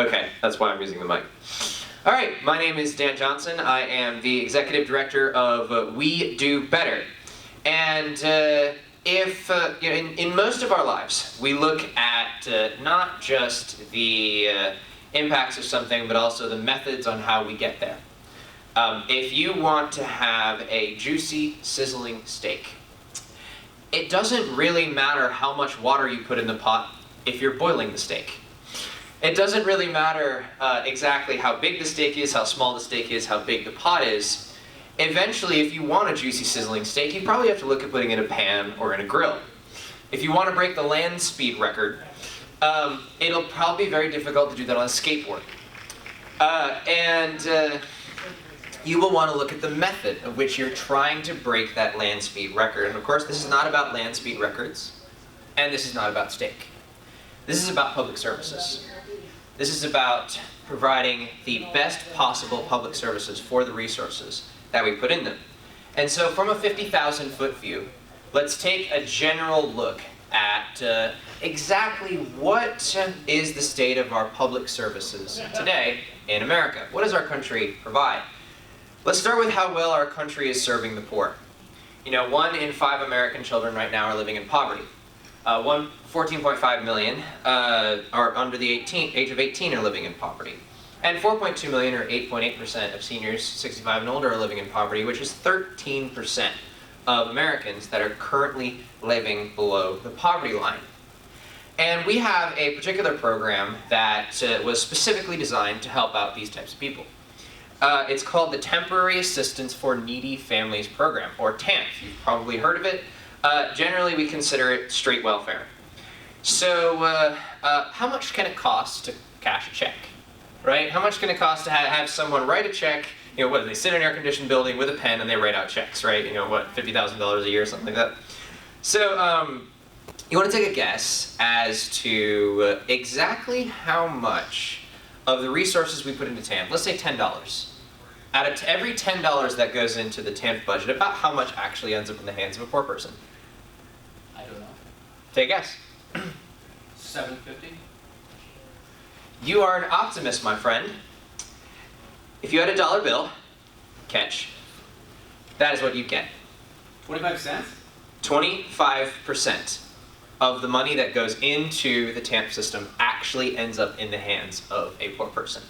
Okay, that's why I'm using the mic. All right, my name is Dan Johnson. I am the executive director of We Do Better. And in most of our lives, we look at not just the impacts of something, but also the methods on how we get there. If you want to have a juicy, sizzling steak, it doesn't really matter how much water you put in the pot if you're boiling the steak. It doesn't really matter exactly how big the steak is, how small the steak is, how big the pot is. Eventually, if you want a juicy, sizzling steak, you probably have to look at putting it in a pan or in a grill. If you want to break the land speed record, it'll probably be very difficult to do that on a skateboard. You will want to look at the method of which you're trying to break that land speed record. And of course, this is not about land speed records, and this is not about steak. This is about public services. This is about providing the best possible public services for the resources that we put in them. And so from a 50,000-foot view, let's take a general look at exactly what is the state of our public services today in America. What does our country provide? Let's start with how well our country is serving the poor. 1 in 5 American children right now are living in poverty. 14.5 million are under the age of 18 are living in poverty. And 4.2 million, or 8.8% of seniors 65 and older, are living in poverty, which is 13% of Americans that are currently living below the poverty line. And we have a particular program that was specifically designed to help out these types of people. It's called the Temporary Assistance for Needy Families Program, or TANF. You've probably heard of it. Generally, we consider it straight welfare. So, how much can it cost to cash a check, right? How much can it cost to have someone write a check? What, they sit in an air-conditioned building with a pen and they write out checks, right? $50,000 a year, something like that. So, you want to take a guess as to exactly how much of the resources we put into TANF, let's say $10. Out of every $10 that goes into the TANF budget, about how much actually ends up in the hands of a poor person? I don't know. Take a guess. $7.50? You are an optimist, my friend. If you had a dollar bill, catch, that is what you get. 25 cents? 25% of the money that goes into the TANF system actually ends up in the hands of a poor person.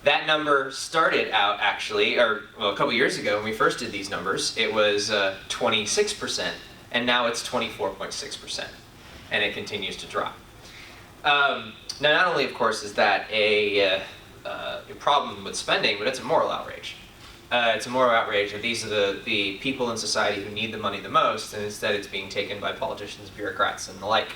That number started out actually, a couple years ago when we first did these numbers, it was 26%, and now it's 24.6%, and it continues to drop. Now, not only, of course, is that a problem with spending, but it's a moral outrage. It's a moral outrage that these are the people in society who need the money the most, and instead it's being taken by politicians, bureaucrats, and the like.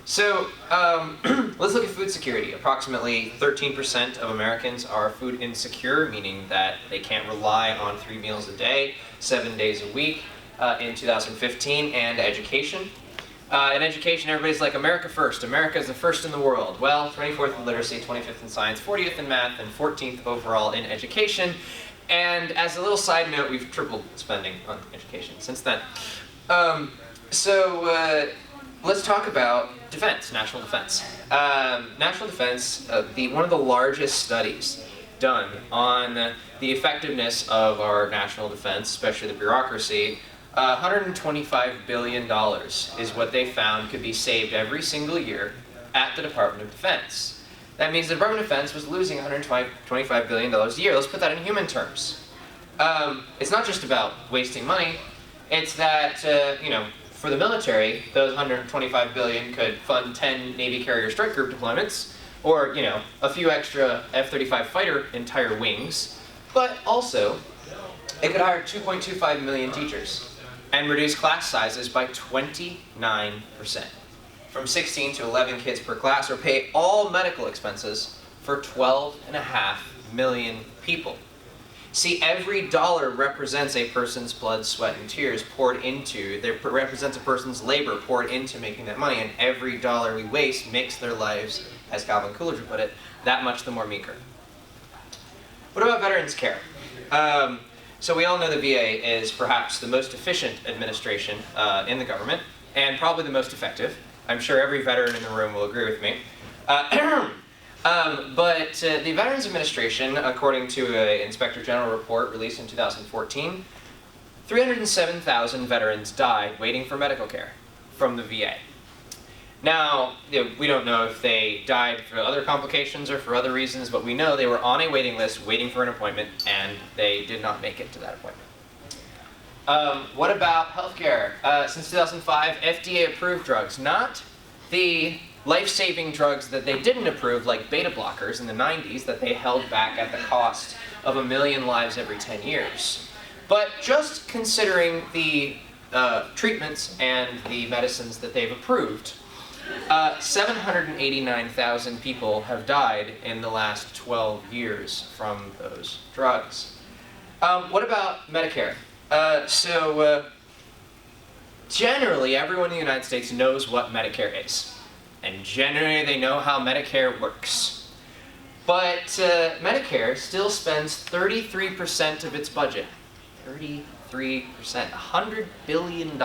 So, let's look at food security. Approximately 13% of Americans are food insecure, meaning that they can't rely on 3 meals a day, 7 days a week in 2015, and education. In education, everybody's like, America first. America is the first in the world. Well, 24th in literacy, 25th in science, 40th in math, and 14th overall in education. And as a little side note, we've tripled spending on education since then. Let's talk about defense, national defense. National defense, one of the largest studies done on the effectiveness of our national defense, especially the bureaucracy, $125 billion is what they found could be saved every single year at the Department of Defense. That means the Department of Defense was losing $125 billion a year. Let's put that in human terms. It's not just about wasting money. It's that, for the military, those $125 billion could fund 10 Navy carrier strike group deployments, or, a few extra F-35 fighter entire wings. But also, it could hire 2.25 million teachers and reduce class sizes by 29%. From 16 to 11 kids per class, or pay all medical expenses for 12.5 million people. See, every dollar represents a person's blood, sweat, and tears poured into, represents a person's labor poured into making that money, and every dollar we waste makes their lives, as Calvin Coolidge put it, that much the more meager. What about veterans care? So we all know the VA is perhaps the most efficient administration in the government, and probably the most effective. I'm sure every veteran in the room will agree with me. But the Veterans Administration, according to an Inspector General report released in 2014, 307,000 veterans died waiting for medical care from the VA. Now, we don't know if they died for other complications or for other reasons, but we know they were on a waiting list waiting for an appointment, and they did not make it to that appointment. What about healthcare? Since 2005, FDA-approved drugs, not the life-saving drugs that they didn't approve, like beta blockers in the 90s that they held back at the cost of 1 million lives every 10 years. But just considering the treatments and the medicines that they've approved, 789,000 people have died in the last 12 years from those drugs. What about Medicare? Generally, everyone in the United States knows what Medicare is. And generally, they know how Medicare works. But Medicare still spends 33% of its budget. 33%, $100 billion,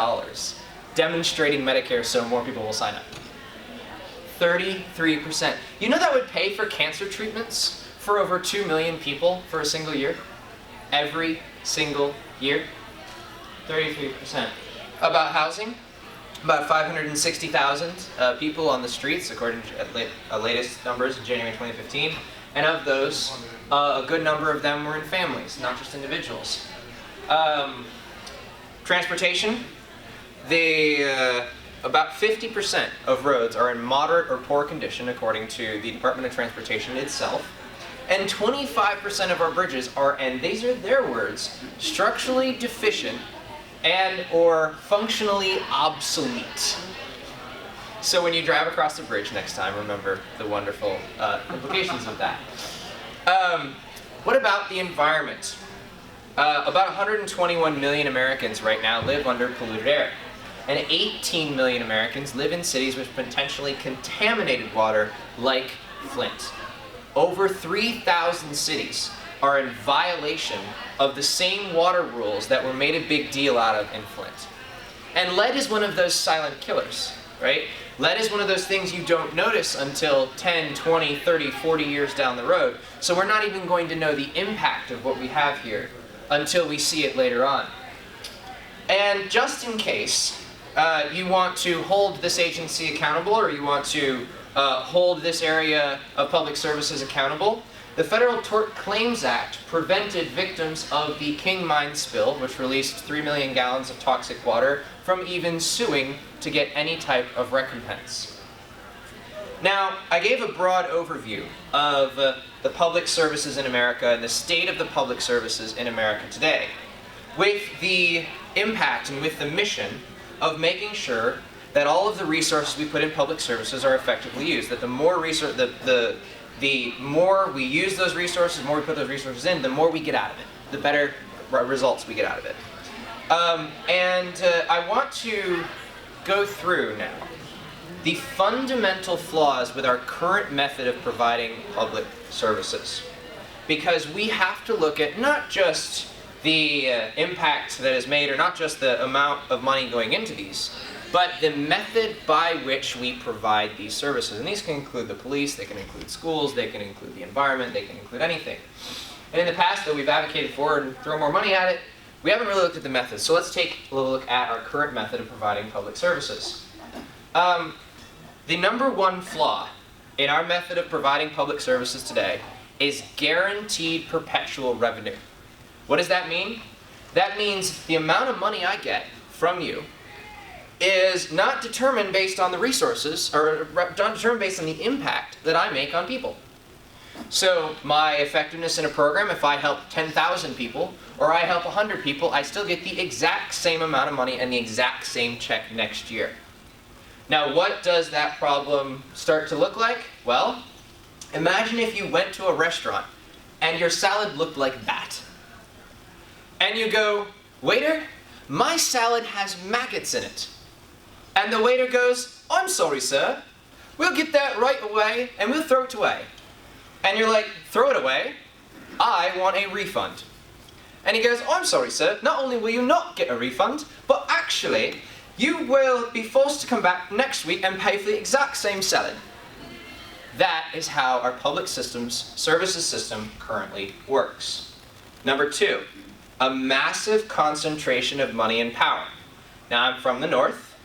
demonstrating Medicare so more people will sign up. 33%. You know that would pay for cancer treatments for over 2 million people for a single year? Every single year? 33%. About housing? About 560,000 people on the streets, according to latest numbers in January 2015. And of those, a good number of them were in families, not just individuals. Transportation? About 50% of roads are in moderate or poor condition, according to the Department of Transportation itself. And 25% of our bridges are, and these are their words, structurally deficient and or functionally obsolete. So when you drive across the bridge next time, remember the wonderful implications of that. What about the environment? About 121 million Americans right now live under polluted air. And 18 million Americans live in cities with potentially contaminated water like Flint. Over 3,000 cities are in violation of the same water rules that were made a big deal out of in Flint. And lead is one of those silent killers, right? Lead is one of those things you don't notice until 10, 20, 30, 40 years down the road. So we're not even going to know the impact of what we have here until we see it later on. And just in case you want to hold this agency accountable, or you want to hold this area of public services accountable, the Federal Tort Claims Act prevented victims of the King Mine spill, which released 3 million gallons of toxic water, from even suing to get any type of recompense. Now, I gave a broad overview of the public services in America and the state of the public services in America today, with the impact and with the mission of making sure that all of the resources we put in public services are effectively used. That the more the more we use those resources, the more we put those resources in, the more we get out of it, the better results we get out of it. I want to go through now the fundamental flaws with our current method of providing public services. Because we have to look at not just the impact that is made, or not just the amount of money going into these, but the method by which we provide these services. And these can include the police, they can include schools, they can include the environment, they can include anything. And in the past, though we've advocated for and throw more money at it, we haven't really looked at the methods. So let's take a little look at our current method of providing public services. The number one flaw in our method of providing public services today is guaranteed perpetual revenue. What does that mean? That means the amount of money I get from you is not determined based on the resources, or not determined based on the impact that I make on people. So my effectiveness in a program, if I help 10,000 people, or I help 100 people, I still get the exact same amount of money and the exact same check next year. Now, what does that problem start to look like? Well, imagine if you went to a restaurant and your salad looked like that. And you go, "Waiter, my salad has maggots in it." And the waiter goes, "I'm sorry, sir. We'll get that right away and we'll throw it away." And you're like, "Throw it away? I want a refund." And he goes, "I'm sorry, sir. Not only will you not get a refund, but actually, you will be forced to come back next week and pay for the exact same salad." That is how our public services system currently works. Number 2, a massive concentration of money and power. Now, I'm from the north.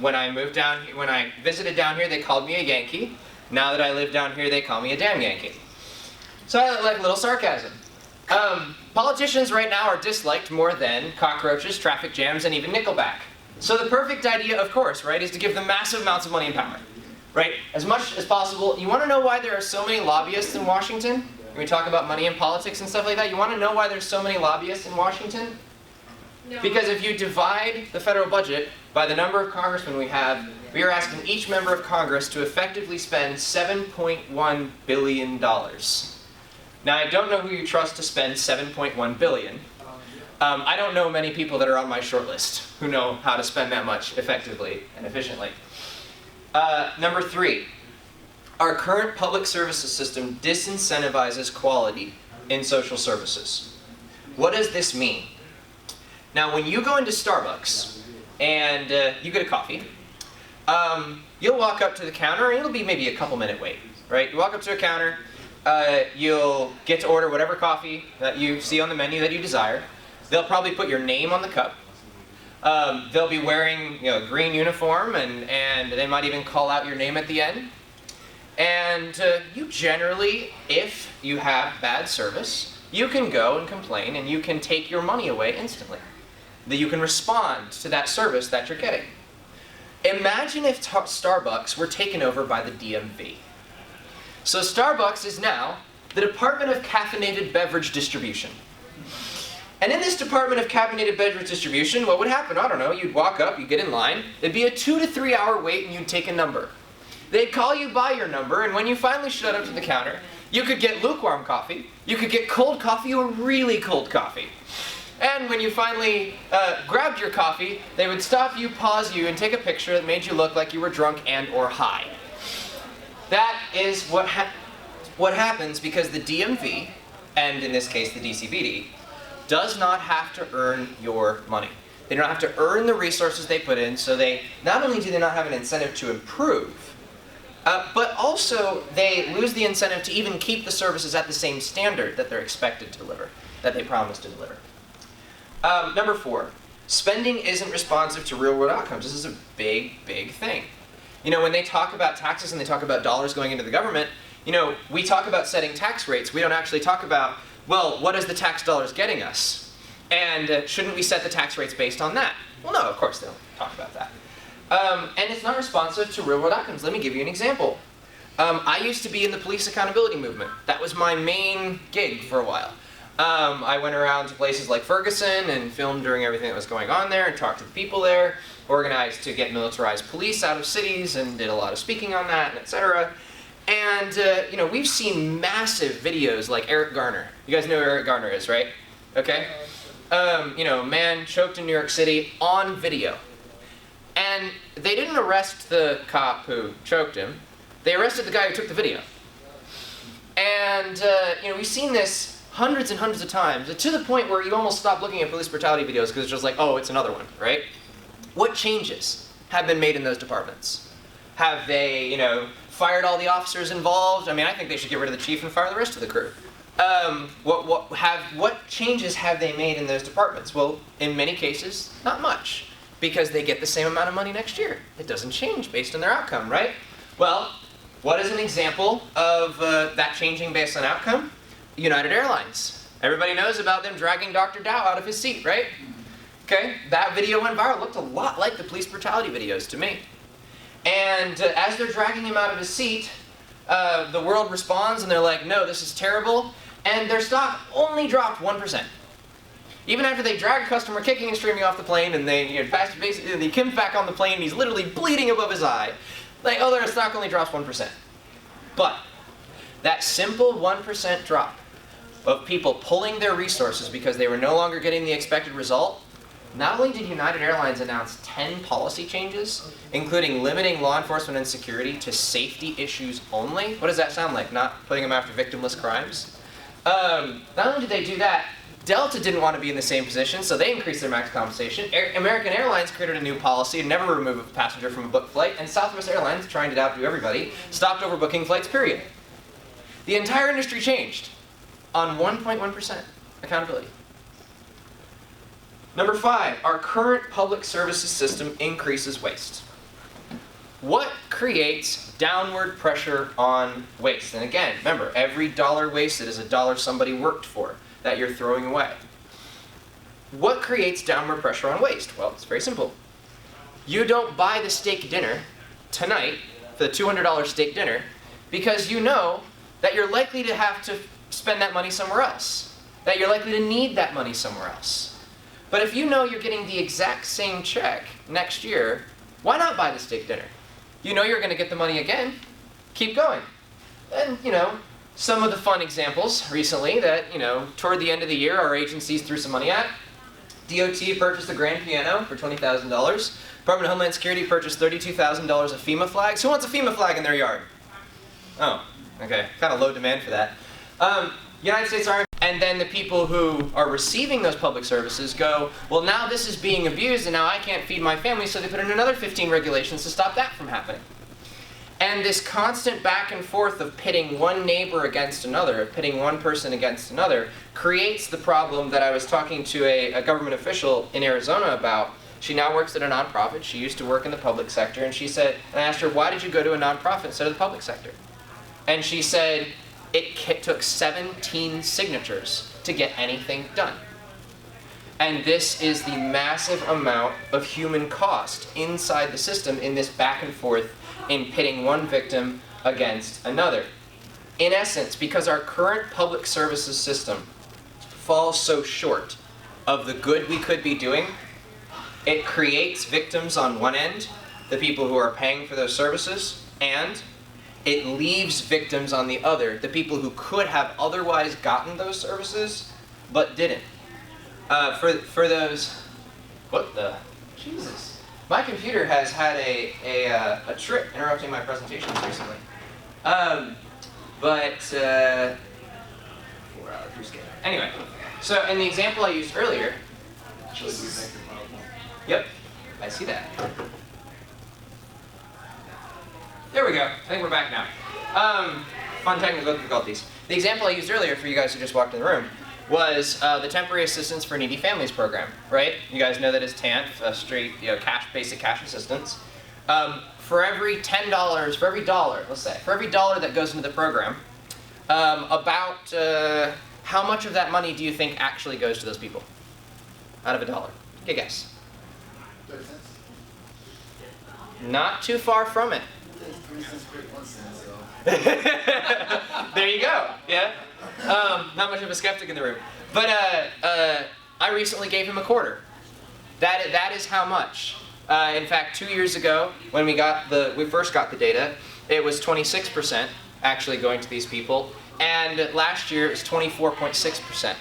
When I visited down here, they called me a Yankee. Now that I live down here, they call me a damn Yankee. So I like a little sarcasm. Politicians right now are disliked more than cockroaches, traffic jams, and even Nickelback. So the perfect idea, of course, right, is to give them massive amounts of money and power. Right? As much as possible. You want to know why there are so many lobbyists in Washington? When we talk about money and politics and stuff like that, you want to know why there's so many lobbyists in Washington? No. Because if you divide the federal budget by the number of congressmen we have, we are asking each member of Congress to effectively spend $7.1 billion. Now, I don't know who you trust to spend $7.1 billion. I don't know many people that are on my short list who know how to spend that much effectively and efficiently. Number 3, our current public services system disincentivizes quality in social services. What does this mean? Now, when you go into Starbucks and you get a coffee, you'll walk up to the counter and it'll be maybe a couple-minute wait, right? You walk up to a counter, you'll get to order whatever coffee that you see on the menu that you desire. They'll probably put your name on the cup. They'll be wearing a green uniform, and they might even call out your name at the end. And you generally, if you have bad service, you can go and complain, and you can take your money away instantly. That you can respond to that service that you're getting. Imagine if Starbucks were taken over by the DMV. So Starbucks is now the Department of Caffeinated Beverage Distribution. And in this Department of Caffeinated Beverage Distribution, what would happen? I don't know, you'd walk up, you'd get in line, it'd be a 2 to 3 hour wait and you'd take a number. They'd call you by your number, and when you finally showed up to the counter, you could get lukewarm coffee, you could get cold coffee or really cold coffee. And when you finally grabbed your coffee, they would stop you, pause you, and take a picture that made you look like you were drunk and or high. That is what happens because the DMV, and in this case the DCBD, does not have to earn your money. They don't have to earn the resources they put in, so they not only do they not have an incentive to improve, but also they lose the incentive to even keep the services at the same standard that they're expected to deliver, that they promised to deliver. Number 4, spending isn't responsive to real-world outcomes. This is a big, big thing. You know, when they talk about taxes and they talk about dollars going into the government, you know, we talk about setting tax rates. We don't actually talk about, well, what is the tax dollars getting us? And shouldn't we set the tax rates based on that? Well, no, of course they don't talk about that. And it's not responsive to real-world outcomes. Let me give you an example. I used to be in the police accountability movement. That was my main gig for a while. I went around to places like Ferguson and filmed during everything that was going on there and talked to the people there, organized to get militarized police out of cities and did a lot of speaking on that, etc. And, you know, we've seen massive videos like Eric Garner. You guys know who Eric Garner is, right? Okay? You know, man choked in New York City on video. And they didn't arrest the cop who choked him. They arrested the guy who took the video. And, you know, we've seen this hundreds and hundreds of times, to the point where you almost stop looking at police brutality videos because it's just like, oh, it's another one, right? What changes have been made in those departments? Have they, you know, fired all the officers involved? I mean, I think they should get rid of the chief and fire the rest of the crew. What changes have they made in those departments? Well, in many cases, not much, because they get the same amount of money next year. It doesn't change based on their outcome, right? Well, what is an example of that changing based on outcome? United Airlines. Everybody knows about them dragging Dr. Dow out of his seat, right? Okay, that video went viral. It looked a lot like the police brutality videos to me. And as they're dragging him out of his seat, the world responds and they're like, no, this is terrible. And their stock only dropped 1%. Even after they drag a customer kicking and screaming off the plane and they, you know, basically Kim's back on the plane and he's literally bleeding above his eye. Like, oh, their stock only drops 1%. But that simple 1% drop of people pulling their resources because they were no longer getting the expected result, not only did United Airlines announce 10 policy changes, including limiting law enforcement and security to safety issues only. What does that sound like? Not putting them after victimless crimes? Not only did they do that, Delta didn't want to be in the same position, so they increased their max compensation. American Airlines created a new policy to never remove a passenger from a booked flight, and Southwest Airlines, trying to outdo everybody, stopped overbooking flights, period. The entire industry changed on 1.1% accountability. Number 5, our current public services system increases waste. What creates downward pressure on waste? And again, remember, every dollar wasted is a dollar somebody worked for that you're throwing away. What creates downward pressure on waste? Well, it's very simple. You don't buy the steak dinner tonight, for the $200 steak dinner, because you know that you're likely to have to spend that money somewhere else, that you're likely to need that money somewhere else. But if you know you're getting the exact same check next year, why not buy the steak dinner? You know you're going to get the money again. Keep going. And, some of the fun examples recently that, toward the end of the year, our agencies threw some money at. DOT purchased a grand piano for $20,000. Department of Homeland Security purchased $32,000 of FEMA flags. Who wants a FEMA flag in their yard? Oh, okay. Kind of low demand for that. United States Army. And then the people who are receiving those public services go, well, now this is being abused and now I can't feed my family, so they put in another 15 regulations to stop that from happening. And this constant back and forth of pitting one neighbor against another, of pitting one person against another, creates the problem that I was talking to a government official in Arizona about. She now works at a nonprofit. She used to work in the public sector. And she said, and I asked her, why did you go to a nonprofit instead of the public sector? And she said, it took 17 signatures to get anything done. And this is the massive amount of human cost inside the system in this back and forth in pitting one victim against another. In essence, because our current public services system falls so short of the good we could be doing, it creates victims on one end, the people who are paying for those services, and it leaves victims on the other, the people who could have otherwise gotten those services, but didn't. For those, what the, Jesus. My computer has had a trip interrupting my presentations recently. Anyway, so in the example I used earlier, yep, I see that. There we go. I think we're back now. Fun technical difficulties. The example I used earlier for you guys who just walked in the room was the Temporary Assistance for Needy Families program, right? You guys know that as TANF, straight, basic cash assistance. For every $10, for every dollar, let's say, for every dollar that goes into the program, about how much of that money do you think actually goes to those people? Out of $1. Take a guess. 30 cents. Not too far from it. 3 cents per 1 cent, so. There you go. Yeah. Not much of a skeptic in the room. But I recently gave him a quarter. That is how much. In fact, 2 years ago, when we first got the data, it was 26% actually going to these people, and last year it was 24.6%.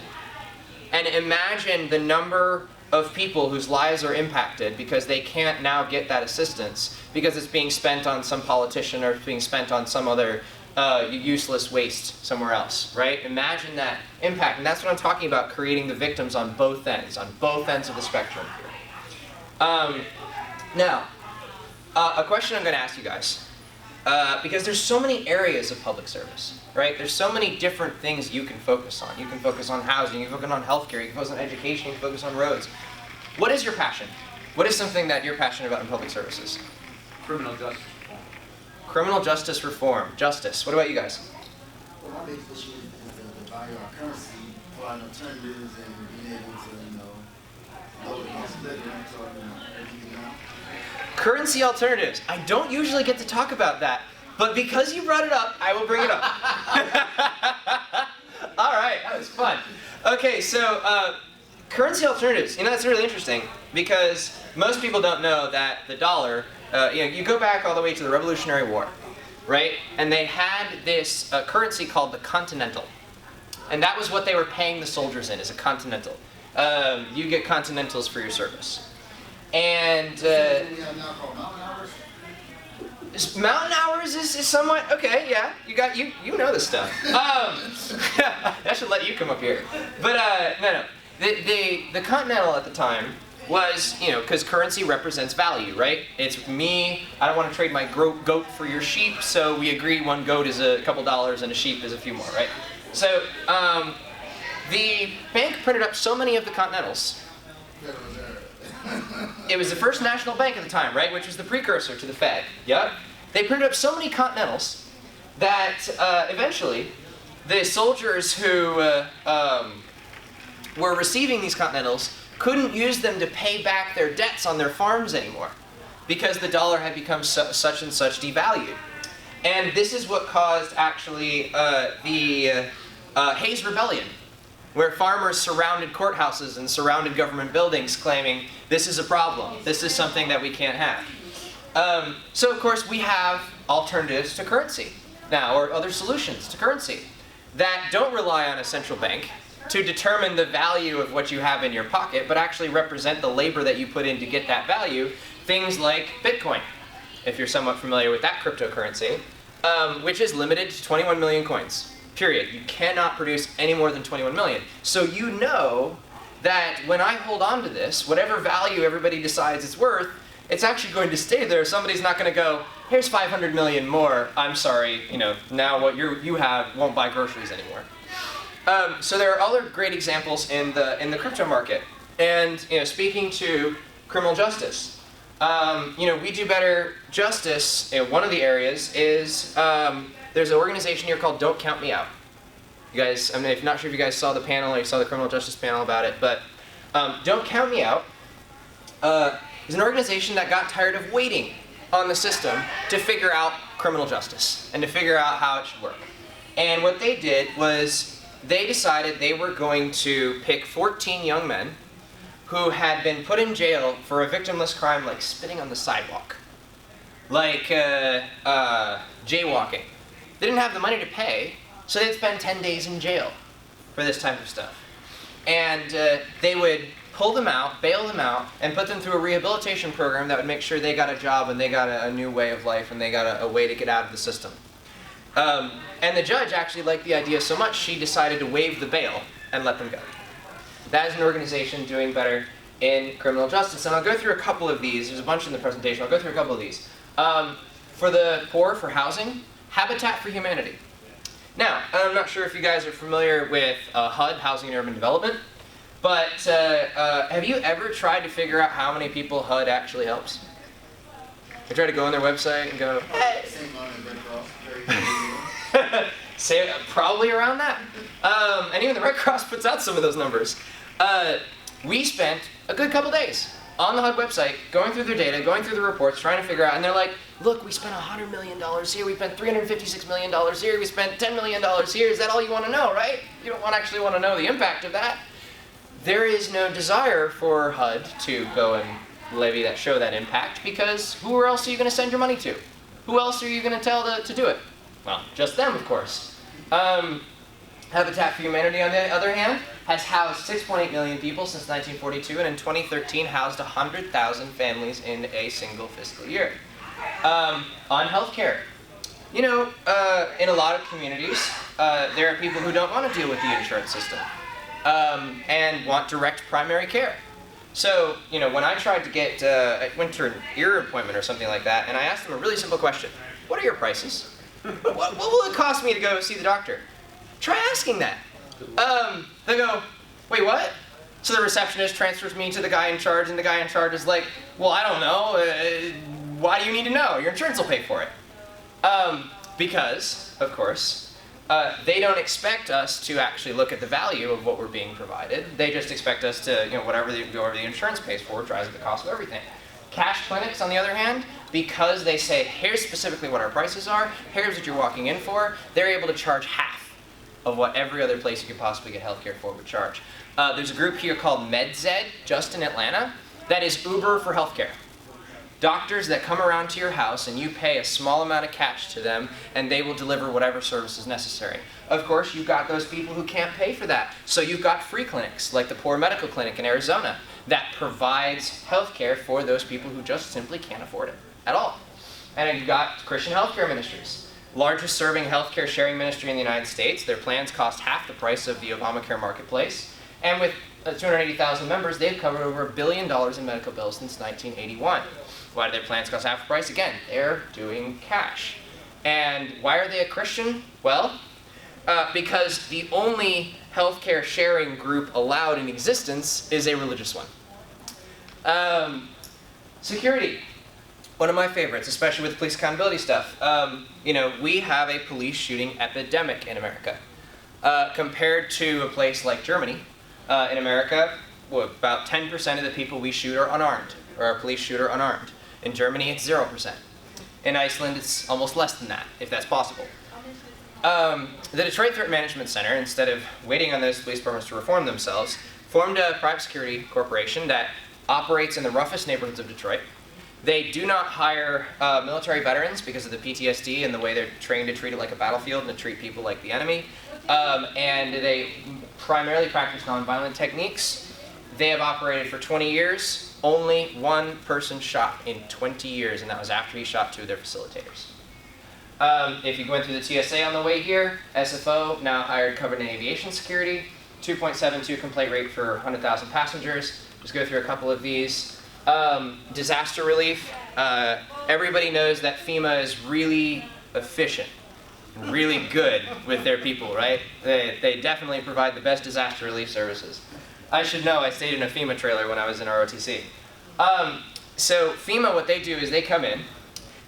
And imagine the number of people whose lives are impacted because they can't now get that assistance because it's being spent on some politician or it's being spent on some other useless waste somewhere else, right? Imagine that impact, and that's what I'm talking about, creating the victims on both ends of the spectrum here. Now, a question I'm going to ask you guys, because there's so many areas of public service, right? There's so many different things you can focus on. You can focus on housing, you can focus on healthcare, you can focus on education, you can focus on roads. What is your passion? What is something that you're passionate about in public services? Criminal justice. Criminal justice reform. Justice. What about you guys? Well, my biggest issue is the value of our currency for our alternatives and being able to, lower the cost of living. So, everything down. Currency alternatives. I don't usually get to talk about that, but because you brought it up, I will bring it up. All right, that was fun. Okay, so currency alternatives. That's really interesting because most people don't know that the dollar, you go back all the way to the Revolutionary War, right? And they had this currency called the Continental. And that was what they were paying the soldiers in, is a Continental. You get Continentals for your service. And We have now called mountain hours. mountain hours is somewhat okay. Yeah, you know this stuff. That should let you come up here. But no. The Continental at the time was, because currency represents value, right? It's me, I don't want to trade my goat for your sheep, so we agree one goat is a couple dollars and a sheep is a few more, right? So the bank printed up so many of the Continentals. It was the first national bank at the time, right? Which was the precursor to the Fed. Yep. They printed up so many Continentals that eventually the soldiers who were receiving these Continentals couldn't use them to pay back their debts on their farms anymore because the dollar had become such and such devalued. And this is what caused actually the Hayes Rebellion, where farmers surrounded courthouses and surrounded government buildings claiming this is a problem, this is something that we can't have. So of course we have alternatives to currency now, or other solutions to currency that don't rely on a central bank to determine the value of what you have in your pocket, but actually represent the labor that you put in to get that value. Things like Bitcoin, if you're somewhat familiar with that cryptocurrency, which is limited to 21 million coins, period. You cannot produce any more than 21 million. So you know that when I hold on to this, whatever value everybody decides it's worth, it's actually going to stay there. Somebody's not going to go, here's 500 million more, I'm sorry, now what you have won't buy groceries anymore. So there are other great examples in the crypto market. And speaking to criminal justice, we do better justice. One of the areas is there's an organization here called Don't Count Me Out. You guys, I'm not sure if you guys saw the panel or you saw the criminal justice panel about it, but Don't Count Me Out is an organization that got tired of waiting on the system to figure out criminal justice and to figure out how it should work. And what they did was they decided they were going to pick 14 young men who had been put in jail for a victimless crime like spitting on the sidewalk, like jaywalking. They didn't have the money to pay, so they'd spend 10 days in jail for this type of stuff. And they would pull them out, bail them out, and put them through a rehabilitation program that would make sure they got a job and they got a new way of life and they got a way to get out of the system. And the judge actually liked the idea so much, she decided to waive the bail and let them go. That is an organization doing better in criminal justice. And I'll go through a couple of these. There's a bunch in the presentation. I'll go through a couple of these. For the poor, for housing, Habitat for Humanity. Now, I'm not sure if you guys are familiar with HUD, Housing and Urban Development, but have you ever tried to figure out how many people HUD actually helps? I try to go on their website and go, hey. Say probably around that. And even the Red Cross puts out some of those numbers. We spent a good couple days on the HUD website going through their data, going through the reports, trying to figure out, and they're like, look, we spent $100 million here, we spent $356 million here, we spent $10 million here. Is that all you want to know, right? You don't actually want to know the impact of that. There is no desire for HUD to go and levy that, show that impact, because who else are you going to send your money to? Who else are you going to tell to do it? Well, just them, of course. Habitat for Humanity, on the other hand, has housed 6.8 million people since 1942, and in 2013 housed 100,000 families in a single fiscal year. On healthcare, in a lot of communities, there are people who don't want to deal with the insurance system and want direct primary care. So, when I tried to get, I went to an ear appointment or something like that, and I asked them a really simple question. What are your prices? What will it cost me to go see the doctor? Try asking that. They go, wait, what? So the receptionist transfers me to the guy in charge, and the guy in charge is like, well, I don't know. Why do you need to know? Your insurance will pay for it. Because, of course, they don't expect us to actually look at the value of what we're being provided. They just expect us to, whatever the insurance pays for drives up the cost of everything. Cash clinics, on the other hand, because they say, here's specifically what our prices are, here's what you're walking in for, they're able to charge half of what every other place you could possibly get healthcare for would charge. There's a group here called MedZed, just in Atlanta, that is Uber for healthcare. Doctors that come around to your house and you pay a small amount of cash to them and they will deliver whatever service is necessary. Of course, you've got those people who can't pay for that. So you've got free clinics, like the Poor Medical Clinic in Arizona, that provides healthcare for those people who just simply can't afford it at all. And you've got Christian Healthcare Ministries, largest serving healthcare sharing ministry in the United States. Their plans cost half the price of the Obamacare marketplace. And with 280,000 members, they've covered over $1 billion in medical bills since 1981. Why do their plans cost half the price? Again, they're doing cash. And why are they a Christian? Well, because the only healthcare sharing group allowed in existence is a religious one. Security. One of my favorites, especially with police accountability stuff. We have a police shooting epidemic in America. Compared to a place like Germany, in America, about 10% of the people we shoot are unarmed, or our police shoot are unarmed. In Germany, it's 0%. In Iceland, it's almost less than that, if that's possible. The Detroit Threat Management Center, instead of waiting on those police departments to reform themselves, formed a private security corporation that operates in the roughest neighborhoods of Detroit. They do not hire military veterans because of the PTSD and the way they're trained to treat it like a battlefield and to treat people like the enemy. And they primarily practice nonviolent techniques. They have operated for 20 years. Only one person shot in 20 years, and that was after he shot 2 of their facilitators. If you went through the TSA on the way here, SFO now hired covered in aviation security, 2.72 complaint rate for 100,000 passengers. Just go through a couple of these. Disaster relief. Everybody knows that FEMA is really efficient, really good with their people, right? They definitely provide the best disaster relief services. I should know, I stayed in a FEMA trailer when I was in ROTC. So FEMA, what they do is they come in,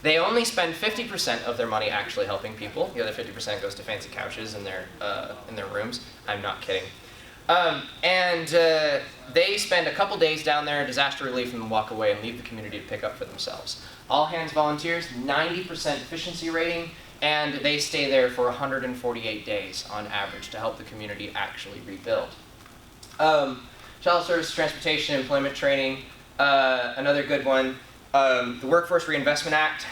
they only spend 50% of their money actually helping people. The other 50% goes to fancy couches in their rooms. I'm not kidding. They spend a couple days down there, disaster relief, and then walk away and leave the community to pick up for themselves. All hands volunteers, 90% efficiency rating, and they stay there for 148 days on average to help the community actually rebuild. Child service, transportation, employment training, another good one. The Workforce Reinvestment Act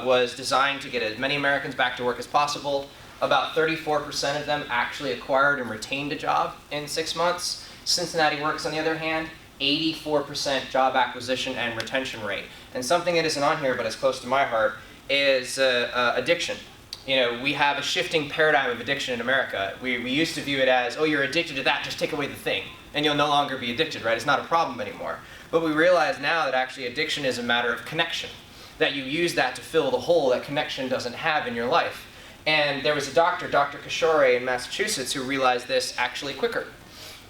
was designed to get as many Americans back to work as possible. About 34% of them actually acquired and retained a job in 6 months. Cincinnati Works, on the other hand, 84% job acquisition and retention rate. And something that isn't on here, but is close to my heart, is addiction. We have a shifting paradigm of addiction in America. We used to view it as, oh, you're addicted to that, just take away the thing, and you'll no longer be addicted, right? It's not a problem anymore. But we realize now that actually addiction is a matter of connection, that you use that to fill the hole that connection doesn't have in your life. And there was a doctor, Dr. Kishore in Massachusetts, who realized this actually quicker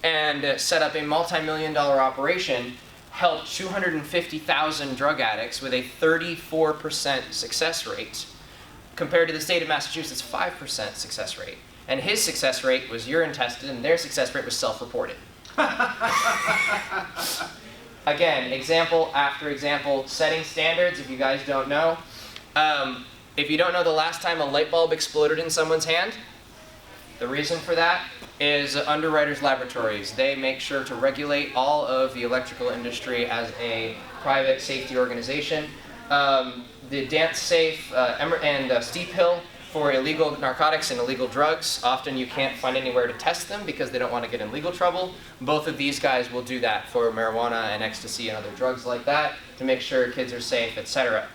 and set up a multi-million-dollar operation, helped 250,000 drug addicts with a 34% success rate, compared to the state of Massachusetts' 5% success rate. And his success rate was urine tested, and their success rate was self-reported. Again, example after example, setting standards, if you guys don't know. If you don't know the last time a light bulb exploded in someone's hand, the reason for that is Underwriters Laboratories. They make sure to regulate all of the electrical industry as a private safety organization. The Dance Safe and Steep Hill for illegal narcotics and illegal drugs. Often you can't find anywhere to test them because they don't want to get in legal trouble. Both of these guys will do that for marijuana and ecstasy and other drugs like that to make sure kids are safe, etc.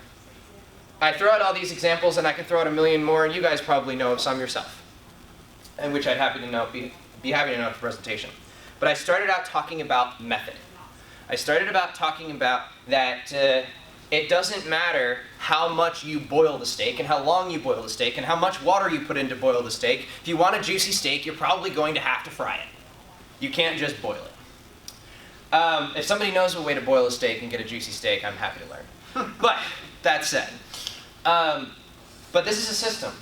I throw out all these examples, and I can throw out a million more, and you guys probably know of some yourself, and which I'd be happy to know at the presentation. But I started out talking about method. I started about talking about that it doesn't matter how much you boil the steak and how long you boil the steak and how much water you put in to boil the steak. If you want a juicy steak, you're probably going to have to fry it. You can't just boil it. If somebody knows a way to boil a steak and get a juicy steak, I'm happy to learn. But that said, but this is a system.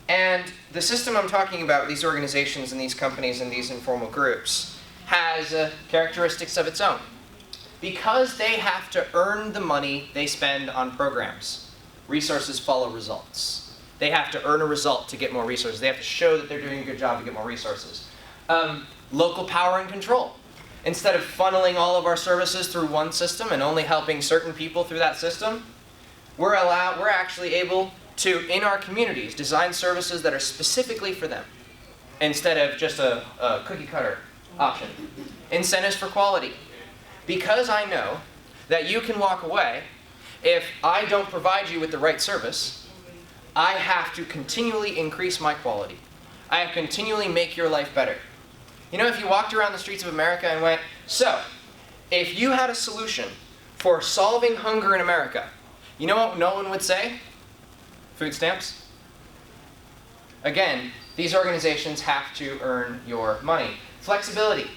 And the system I'm talking about, these organizations and these companies and these informal groups, has characteristics of its own. Because they have to earn the money they spend on programs, resources follow results. They have to earn a result to get more resources. They have to show that they're doing a good job to get more resources. Local power and control. Instead of funneling all of our services through one system and only helping certain people through that system, we're actually able to, in our communities, design services that are specifically for them, instead of just a cookie cutter option. Incentives for quality. Because I know that you can walk away, if I don't provide you with the right service, I have to continually increase my quality. I have to continually make your life better. You know, if you walked around the streets of America and went, so, if you had a solution for solving hunger in America, you know what no one would say? Food stamps. Again, these organizations have to earn your money. Flexibility.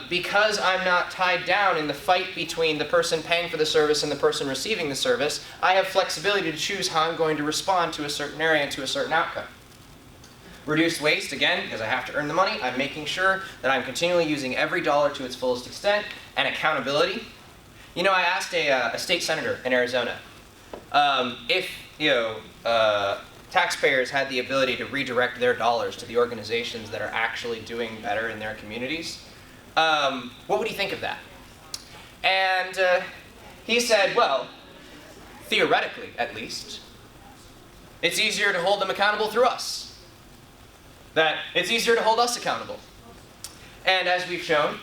Because I'm not tied down in the fight between the person paying for the service and the person receiving the service, I have flexibility to choose how I'm going to respond to a certain area and to a certain outcome. Reduced waste, again, because I have to earn the money, I'm making sure that I'm continually using every dollar to its fullest extent. And accountability. You know, I asked a state senator in Arizona if, taxpayers had the ability to redirect their dollars to the organizations that are actually doing better in their communities, what would he think of that? And he said, well, theoretically, at least, it's easier to hold them accountable through us. That it's easier to hold us accountable. And as we've shown,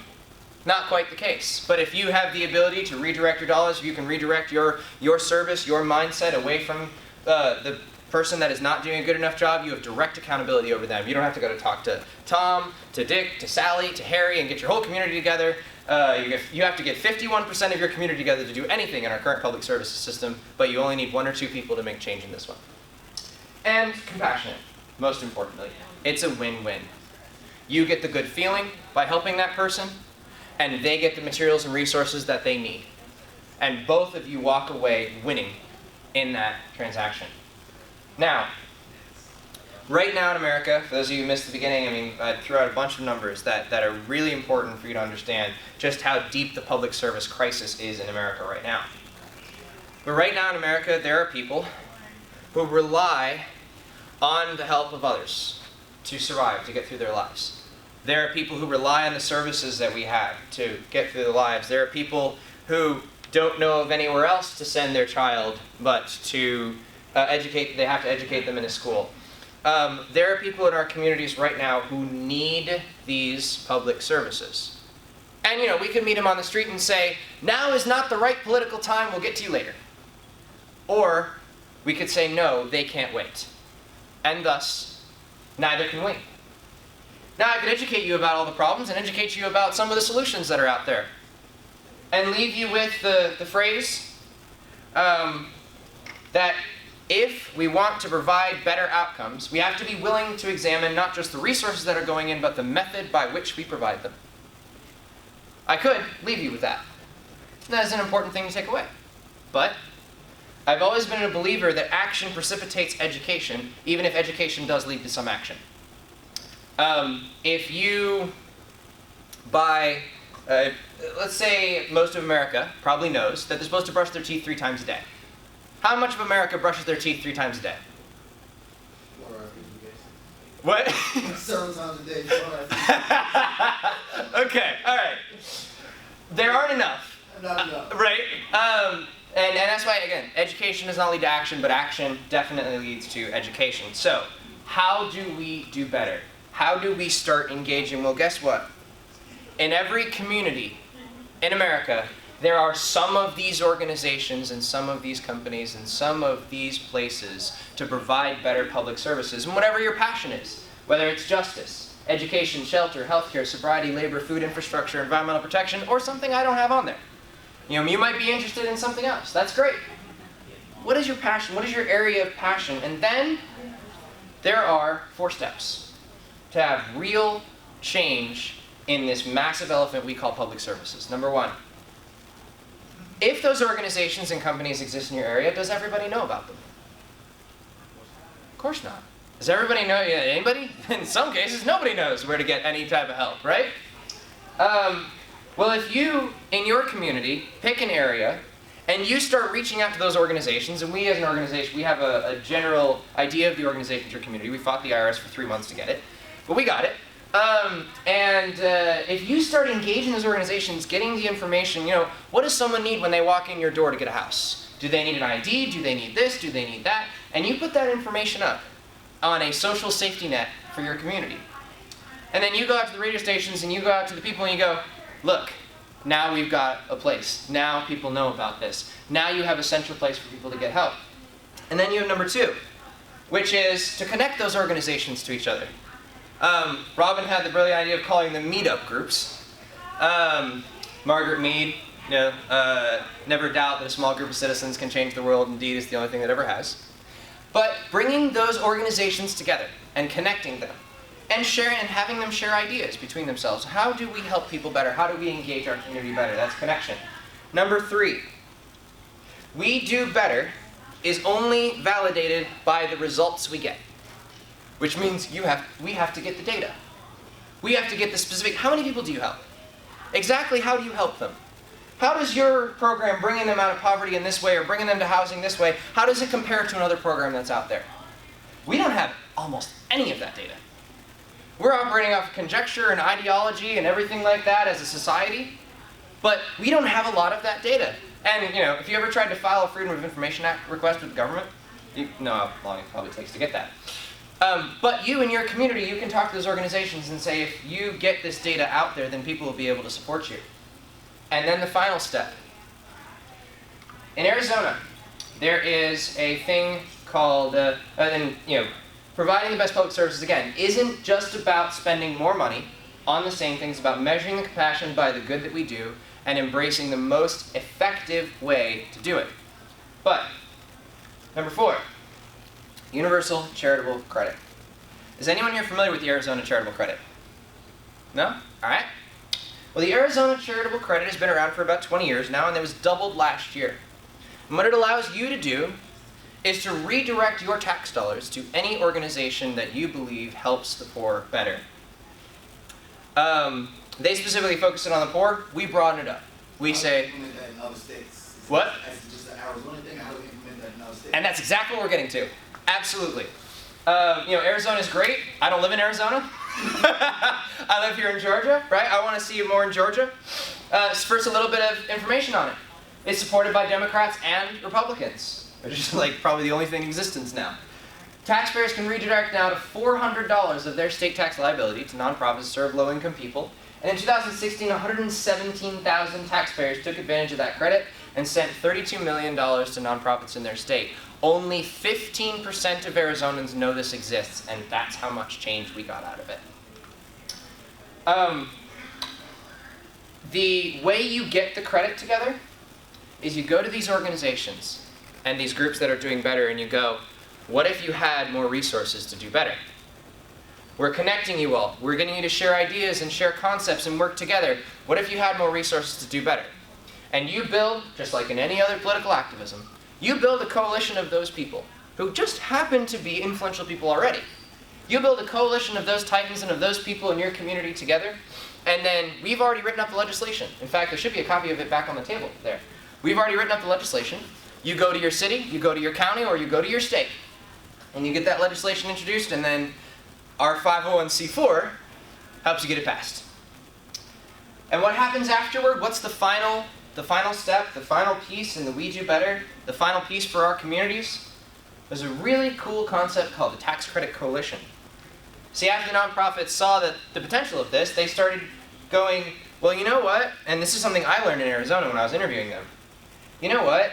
not quite the case. But if you have the ability to redirect your dollars, if you can redirect your service, your mindset away from the person that is not doing a good enough job, you have direct accountability over them. You don't have to go to talk to Tom, to Dick, to Sally, to Harry, and get your whole community together. You have to get 51% of your community together to do anything in our current public services system, but you only need 1 or 2 people to make change in this one. And compassionate, most importantly. It's a win-win. You get the good feeling by helping that person, and they get the materials and resources that they need. And both of you walk away winning in that transaction. Now, right now in America, for those of you who missed the beginning, I mean, I threw out a bunch of numbers that are really important for you to understand just how deep the public service crisis is in America right now. But right now in America, there are people who rely on the help of others to survive, to get through their lives. There are people who rely on the services that we have to get through their lives. There are people who don't know of anywhere else to send their child, but to they have to educate them in a school. There are people in our communities right now who need these public services. And we could meet them on the street and say, now is not the right political time, we'll get to you later. Or we could say, no, they can't wait. And thus, neither can we. Now, I could educate you about all the problems and educate you about some of the solutions that are out there. And leave you with the phrase that if we want to provide better outcomes, we have to be willing to examine not just the resources that are going in, but the method by which we provide them. I could leave you with that. That is an important thing to take away. But I've always been a believer that action precipitates education, even if education does lead to some action. If you let's say most of America probably knows that they're supposed to brush their teeth 3 times a day. How much of America brushes their teeth 3 times a day? What? 7 times a day. Okay, all right. There aren't enough. Not enough. Right? And that's why, again, education does not lead to action, but action definitely leads to education. So, how do we do better? How do we start engaging? Well, guess what? In every community in America, there are some of these organizations and some of these companies and some of these places to provide better public services, and whatever your passion is, whether it's justice, education, shelter, healthcare, sobriety, labor, food infrastructure, environmental protection, or something I don't have on there. You might be interested in something else. That's great. What is your passion? What is your area of passion? And then there are 4 steps to have real change in this massive elephant we call public services. Number 1, if those organizations and companies exist in your area, does everybody know about them? Of course not. Does everybody know? Anybody? In some cases, nobody knows where to get any type of help, right? Well, if you, in your community, pick an area, and you start reaching out to those organizations, and we as an organization, we have a general idea of the organization in your community. We fought the IRS for 3 months to get it, but we got it. If you start engaging those organizations, getting the information, what does someone need when they walk in your door to get a house? Do they need an ID? Do they need this? Do they need that? And you put that information up on a social safety net for your community. And then you go out to the radio stations and you go out to the people and you go, look, now we've got a place. Now people know about this. Now you have a central place for people to get help. And then you have number 2, which is to connect those organizations to each other. Robin had the brilliant idea of calling them meetup groups. Margaret Mead, never doubt that a small group of citizens can change the world. Indeed, it's the only thing that ever has. But bringing those organizations together and connecting them and sharing and having them share ideas between themselves. How do we help people better? How do we engage our community better? That's connection. Number 3, we do better is only validated by the results we get. Which means we have to get the data. We have to get the specific, how many people do you help? Exactly how do you help them? How does your program bringing them out of poverty in this way or bringing them to housing this way, how does it compare to another program that's out there? We don't have almost any of that data. We're operating off of conjecture and ideology and everything like that as a society, but we don't have a lot of that data. And if you ever tried to file a Freedom of Information Act request with the government, you know how long it probably takes to get that. But you in your community, you can talk to those organizations and say, if you get this data out there, then people will be able to support you. And then the final step. In Arizona, there is a thing called, providing the best public services, again, isn't just about spending more money on the same things, about measuring the compassion by the good that we do and embracing the most effective way to do it. But, number 4, universal charitable credit. Is anyone here familiar with the Arizona charitable credit? No? All right. Well, the Arizona charitable credit has been around for about 20 years now, and it was doubled last year. And what it allows you to do is to redirect your tax dollars to any organization that you believe helps the poor better. They specifically focus it on the poor. We broaden it up. We say, implement that in other states. What? That's just an Arizona thing. How do we implement that in other states? And that's exactly what we're getting to. Absolutely. Arizona's great. I don't live in Arizona. I live here in Georgia, right? I want to see you more in Georgia. First, a little bit of information on it. It's supported by Democrats and Republicans, which is probably the only thing in existence now. Taxpayers can redirect now to $400 of their state tax liability to nonprofits to serve low-income people. And in 2016, 117,000 taxpayers took advantage of that credit and sent $32 million to nonprofits in their state. Only 15% of Arizonans know this exists, and that's how much change we got out of it. The way you get the credit together is you go to these organizations and these groups that are doing better, and you go, what if you had more resources to do better? We're connecting you all. We're getting you to share ideas and share concepts and work together. What if you had more resources to do better? And you build, just like in any other political activism, you build a coalition of those people who just happen to be influential people already. You build a coalition of those titans and of those people in your community together, and then we've already written up the legislation. In fact, there should be a copy of it back on the table there. We've already written up the legislation. You go to your city, you go to your county, or you go to your state, and you get that legislation introduced, and then our 501c4 helps you get it passed. And what happens afterward? What's the final step, the final piece in the We Do Better, the final piece for our communities? There's a really cool concept called the Tax Credit Coalition. See, after the nonprofits saw the potential of this, they started going, well, you know what? And this is something I learned in Arizona when I was interviewing them. You know what?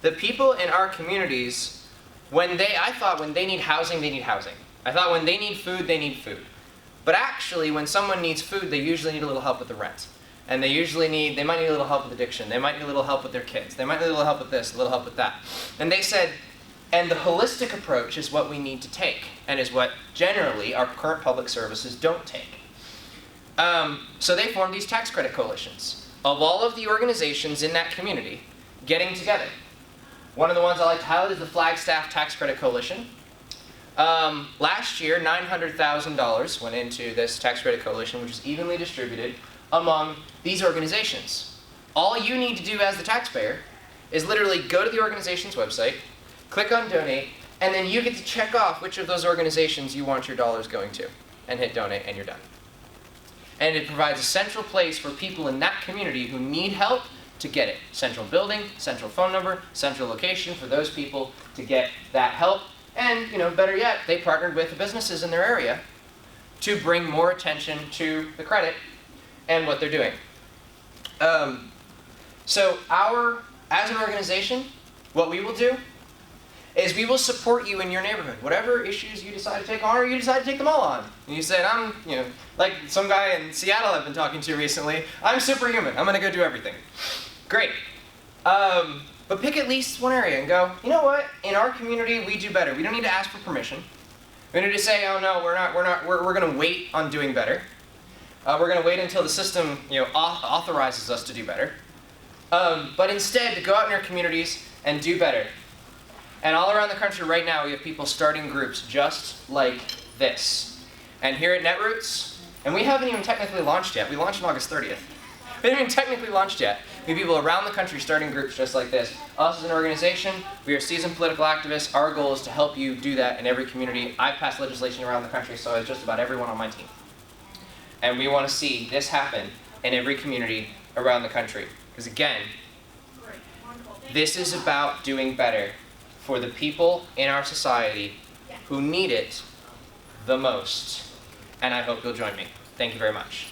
The people in our communities, I thought when they need housing, they need housing. I thought when they need food, they need food. But actually, when someone needs food, they usually need a little help with the rent. And they might need a little help with addiction. They might need a little help with their kids. They might need a little help with this, a little help with that. And they said, and the holistic approach is what we need to take, and is what generally our current public services don't take. So they formed these tax credit coalitions of all of the organizations in that community getting together. One of the ones I like to highlight is the Flagstaff Tax Credit Coalition. Last year, $900,000 went into this tax credit coalition, which is evenly distributed among these organizations. All you need to do as the taxpayer is literally go to the organization's website, click on donate, and then you get to check off which of those organizations you want your dollars going to, and hit donate, and you're done. And it provides a central place for people in that community who need help to get it. Central building, central phone number, central location for those people to get that help. And, better yet, they partnered with the businesses in their area to bring more attention to the credit and what they're doing. So as an organization, what we will do is we will support you in your neighborhood. Whatever issues you decide to take on, or you decide to take them all on. And you said, like some guy in Seattle I've been talking to recently, I'm superhuman, I'm gonna go do everything. Great. But pick at least one area and go, you know what, in our community we do better. We don't need to ask for permission. We don't need to say, oh no, we're gonna wait on doing better. We're gonna wait until the system authorizes us to do better. But instead, to go out in our communities and do better. And all around the country right now, we have people starting groups just like this. And here at Netroots, and we haven't even technically launched yet. We launched on August 30th. We haven't even technically launched yet. We have people around the country starting groups just like this. Us as an organization, we are seasoned political activists. Our goal is to help you do that in every community. I've passed legislation around the country, so it's just about everyone on my team. And we want to see this happen in every community around the country. Because again, this is about doing better for the people in our society who need it the most. And I hope you'll join me. Thank you very much.